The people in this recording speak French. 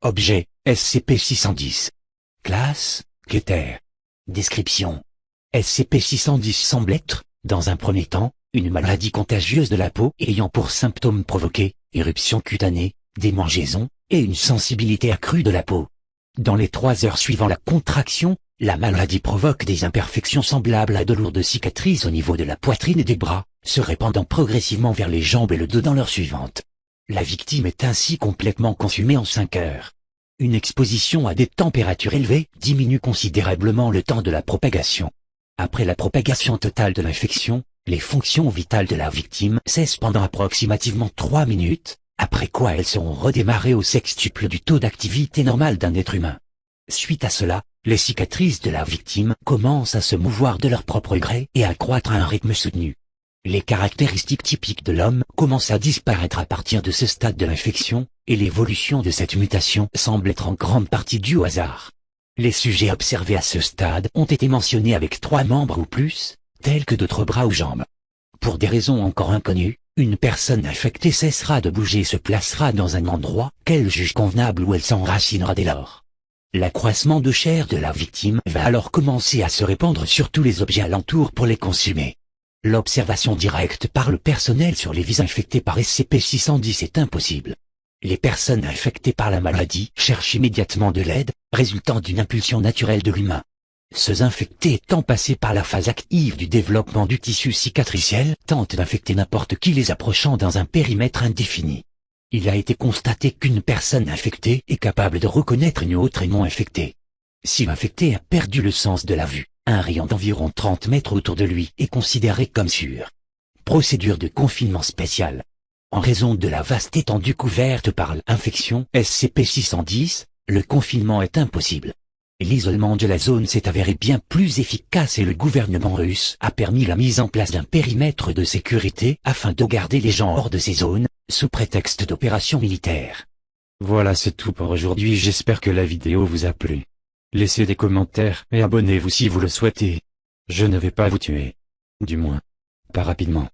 Objet, SCP-610. Classe, Keter. Description. SCP-610 semble être, dans un premier temps, une maladie contagieuse de la peau ayant pour symptômes provoqués, éruptions cutanées, démangeaisons, et une sensibilité accrue de la peau. Dans les 3 heures suivant la contraction, la maladie provoque des imperfections semblables à de lourdes cicatrices au niveau de la poitrine et des bras, se répandant progressivement vers les jambes et le dos dans l'heure suivante. La victime est ainsi complètement consumée en 5 heures. Une exposition à des températures élevées diminue considérablement le temps de la propagation. Après la propagation totale de l'infection, les fonctions vitales de la victime cessent pendant approximativement 3 minutes, après quoi elles seront redémarrées au sextuple du taux d'activité normal d'un être humain. Suite à cela, les cicatrices de la victime commencent à se mouvoir de leur propre gré et à croître à un rythme soutenu. Les caractéristiques typiques de l'homme commencent à disparaître à partir de ce stade de l'infection, et l'évolution de cette mutation semble être en grande partie due au hasard. Les sujets observés à ce stade ont été mentionnés avec 3 membres ou plus, tels que d'autres bras ou jambes. Pour des raisons encore inconnues, une personne infectée cessera de bouger et se placera dans un endroit qu'elle juge convenable où elle s'enracinera dès lors. L'accroissement de chair de la victime va alors commencer à se répandre sur tous les objets alentours pour les consumer. L'observation directe par le personnel sur les vis infectés par SCP-610 est impossible. Les personnes infectées par la maladie cherchent immédiatement de l'aide, résultant d'une impulsion naturelle de l'humain. Ceux infectés étant passés par la phase active du développement du tissu cicatriciel tentent d'infecter n'importe qui les approchant dans un périmètre indéfini. Il a été constaté qu'une personne infectée est capable de reconnaître une autre et non infectée. Si l'infecté a perdu le sens de la vue, un rayon d'environ 30 mètres autour de lui est considéré comme sûr. Procédure de confinement spéciale. En raison de la vaste étendue couverte par l'infection SCP-610, le confinement est impossible. L'isolement de la zone s'est avéré bien plus efficace et le gouvernement russe a permis la mise en place d'un périmètre de sécurité afin de garder les gens hors de ces zones, sous prétexte d'opérations militaires. Voilà, c'est tout pour aujourd'hui, j'espère que la vidéo vous a plu. Laissez des commentaires et abonnez-vous si vous le souhaitez. Je ne vais pas vous tuer. Du moins, pas rapidement.